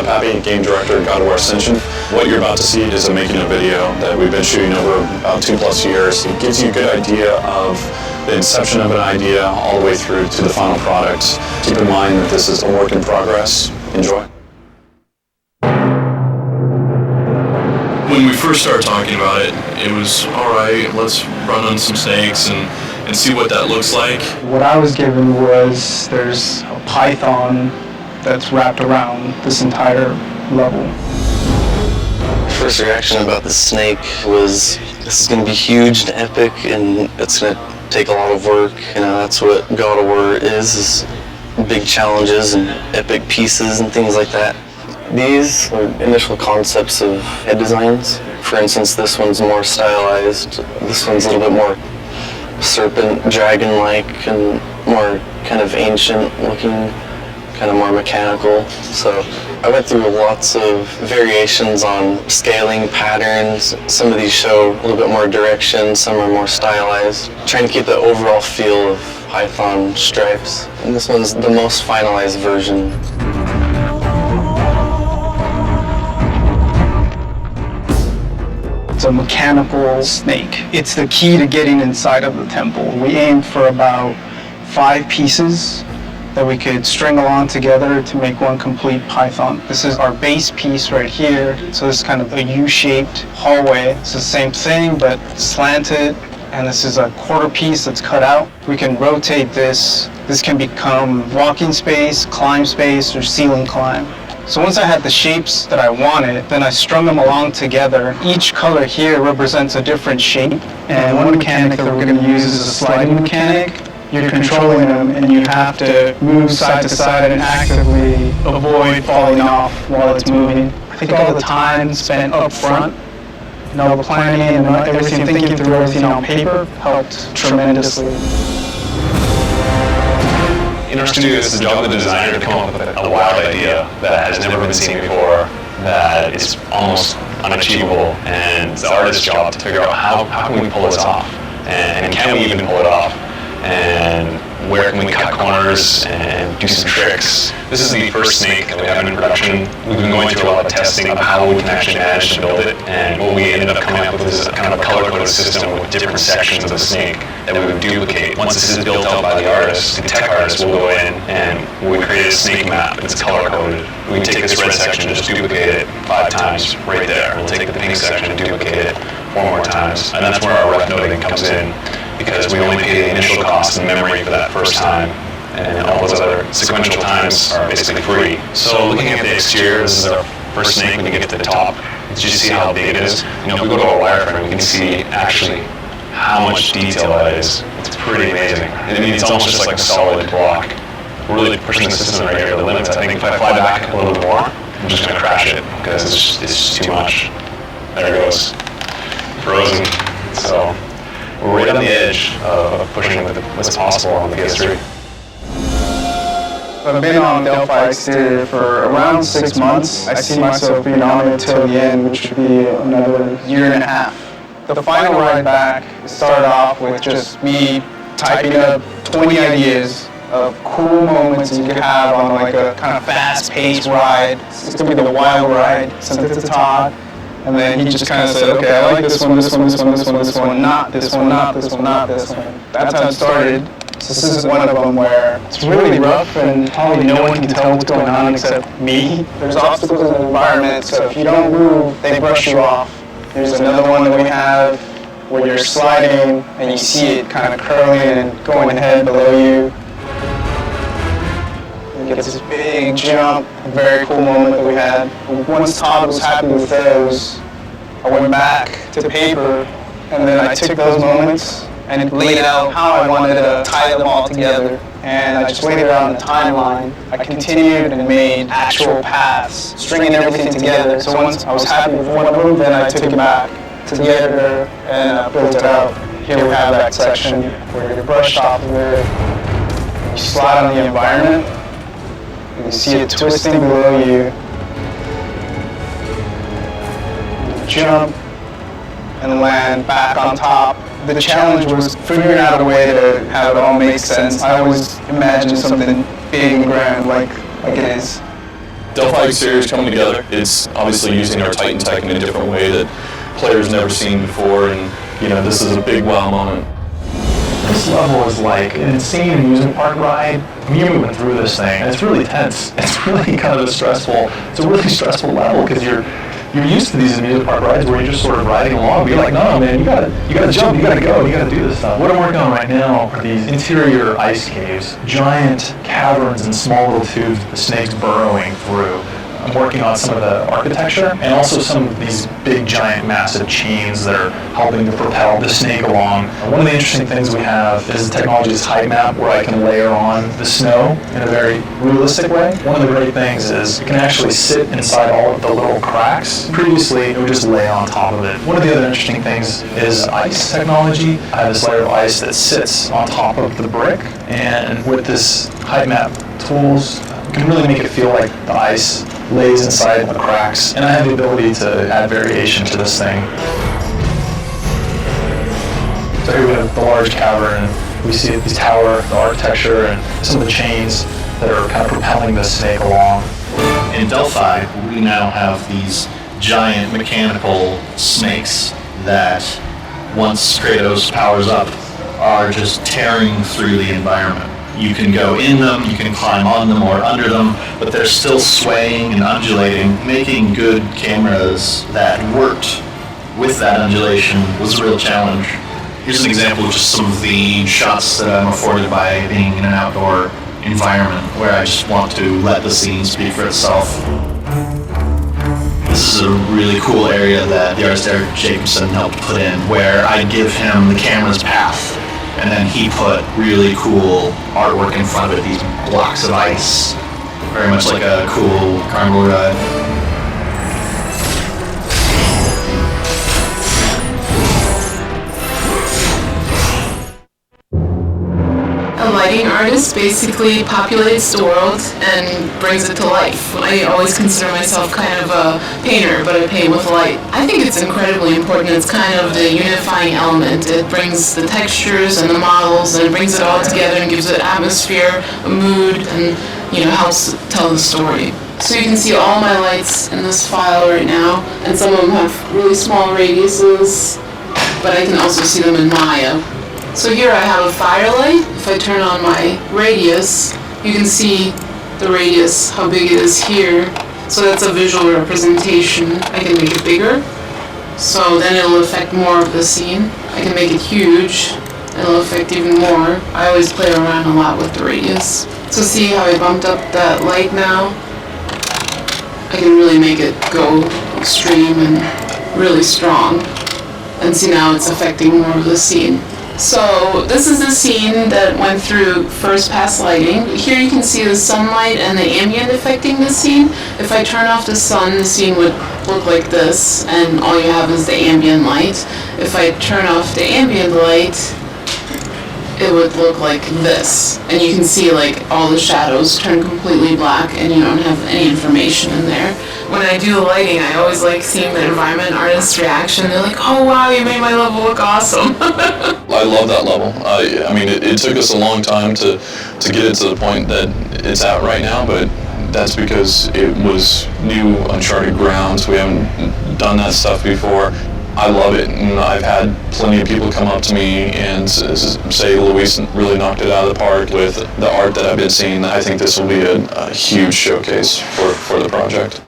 Pappy, game director at God Ascension. What you're about to see is a making of video that we've been shooting over about 2+ years. It gives you a good idea of the inception of an idea all the way through to the final product. Keep in mind that this is a work in progress. Enjoy. When we first started talking about it, it was, all right, let's run on some snakes and see what that looks like. What I was given was there's a python that's wrapped around this entire level. First reaction about the snake was, this is going to be huge and epic, and it's going to take a lot of work. You know, that's what God of War is big challenges and epic pieces and things like that. These are initial concepts of head designs. For instance, this one's more stylized. This one's a little bit more serpent, dragon-like, and more kind of ancient looking, kind of more mechanical. So I went through lots of variations on scaling patterns. Some of these show a little bit more direction, some are more stylized. Trying to keep the overall feel of python stripes. And this one's the most finalized version. It's a mechanical snake. It's the key to getting inside of the temple. We aimed for about 5 pieces that we could string along together to make one complete python. This is our base piece right here. So this is kind of a U-shaped hallway. It's the same thing, but slanted. And this is a quarter piece that's cut out. We can rotate this. This can become walking space, climb space, or ceiling climb. So once I had the shapes that I wanted, then I strung them along together. Each color here represents a different shape. And one mechanic that we're going to use is a sliding mechanic. You're controlling them and you have to move side to side and actively avoid falling off while it's moving. I think all the time spent up front, and all the planning and everything, thinking through everything on paper helped tremendously. In our studio, it's the job of the designer to come up with a wild idea that has never been seen before, that is almost unachievable, and it's the artist's job to figure out how can we pull this off, and can we even pull it off, and where can we cut corners and do some tricks. This is the first snake that we have in production. We've been going through a lot of testing of how we can actually manage to build it, and what we ended up coming up with is a kind of a color-coded system with different sections of the snake that we would duplicate. Once this is built out by the artist, the tech artist will go in and we create a snake map that's color-coded. We take this red section and just duplicate it 5 times right there. We'll take the pink section and duplicate it 4 more times, and that's where our rough noting comes in, because we only pay the initial cost and memory for that first time, and all those other sequential times are basically free. So looking at the exterior, this is our first snake. When you get to the top, you just see how big it is. You know, if we go to a wireframe, we can see actually how much detail that is. It's pretty amazing. I mean, it's almost just like a solid block. We're really pushing the system right here to the limits. I think if I fly back a little bit more, I'm just going to crash it because it's just too much. There it goes. Frozen. So we're right on the edge of pushing what's possible on the PS3. I've been on Delphi Exterior for around 6 months. I see myself being on it till the end, which would be another 1.5 years. The final ride back started off with just me typing up 20 ideas of cool moments you could have on like a kind of fast-paced ride. It's gonna be the wild ride, sent it to Todd. And then he just kind of said, okay, I like this one, this one, this one, this one, this one, not this one, not this one, not this one. That's how it started. So this is one of them where it's really rough and probably no one can tell what's going on except me. There's obstacles in the environment, so if you don't move, they brush you off. There's another one that we have where you're sliding and you see it kind of curling and going ahead below you. You get this big jump, a very cool moment that we had. Once Todd was happy with those, I went back to paper and then I took those moments and laid out how I wanted to tie them all together. And I just laid it out on the timeline. I continued and made actual paths, stringing everything together. So once I was happy with one of them, then I took it back to the editor and built it out. Here we have that section where you're brushed off of it. You slide on the environment. You can see it twisting below you. You jump and land back on top. The challenge was figuring out a way to have it all make sense. I always imagined something big and grand like it is. Delphi exterior is coming together. It's obviously using our Titan tech in a different way that players never seen before, and this is a big wow moment. This level is like an insane amusement park ride. You're moving through this thing, and it's really tense. It's really kind of a really stressful level, because you're used to these amusement park rides where you're just sort of riding along, but you're like, no, man, you gotta jump, you gotta go, you gotta do this stuff. What I'm working on right now are these interior ice caves, giant caverns and small little tubes with the snakes burrowing through. I'm working on some of the architecture and also some of these big, giant, massive chains that are helping to propel the snake along. One of the interesting things we have is the technology's height map, where I can layer on the snow in a very realistic way. One of the great things is you can actually sit inside all of the little cracks. Previously, it would just lay on top of it. One of the other interesting things is ice technology. I have this layer of ice that sits on top of the brick, and with this height map tools, you can really make it feel like the ice lays inside the cracks, and I have the ability to add variation to this thing. So here we have the large cavern, and we see the tower, the architecture, and some of the chains that are kind of propelling the snake along. In Delphi, we now have these giant mechanical snakes that, once Kratos powers up, are just tearing through the environment. You can go in them, you can climb on them or under them, but they're still swaying and undulating. Making good cameras that worked with that undulation was a real challenge. Here's an example of just some of the shots that I'm afforded by being in an outdoor environment where I just want to let the scene speak for itself. This is a really cool area that the artist Eric Jacobson helped put in, where I give him the camera's path, and then he put really cool artwork in front of it, these blocks of ice. Very much like a cool carnival ride. A lighting artist basically populates the world and brings it to life. I always consider myself kind of a painter, but I paint with light. I think it's incredibly important. It's kind of the unifying element. It brings the textures and the models, and it brings it all together and gives it atmosphere, a mood, and helps tell the story. So you can see all my lights in this file right now, and some of them have really small radiuses, but I can also see them in Maya. So here I have a firelight. If I turn on my radius, you can see the radius, how big it is here. So that's a visual representation. I can make it bigger, so then it'll affect more of the scene. I can make it huge, and it'll affect even more. I always play around a lot with the radius. So see how I bumped up that light now? I can really make it go extreme and really strong. And see, now it's affecting more of the scene. So this is the scene that went through first pass lighting. Here you can see the sunlight and the ambient affecting the scene. If I turn off the sun, the scene would look like this, and all you have is the ambient light. If I turn off the ambient light, it would look like this. And you can see like all the shadows turn completely black, and you don't have any information in there. When I do the lighting, I always like seeing the environment artist's reaction. They're like, oh wow, you made my level look awesome. I love that level. I mean, it took us a long time to get it to the point that it's at right now, but that's because it was new, uncharted grounds. We haven't done that stuff before. I love it, and I've had plenty of people come up to me and say Luis really knocked it out of the park with the art that I've been seeing. I think this will be a huge showcase for the project.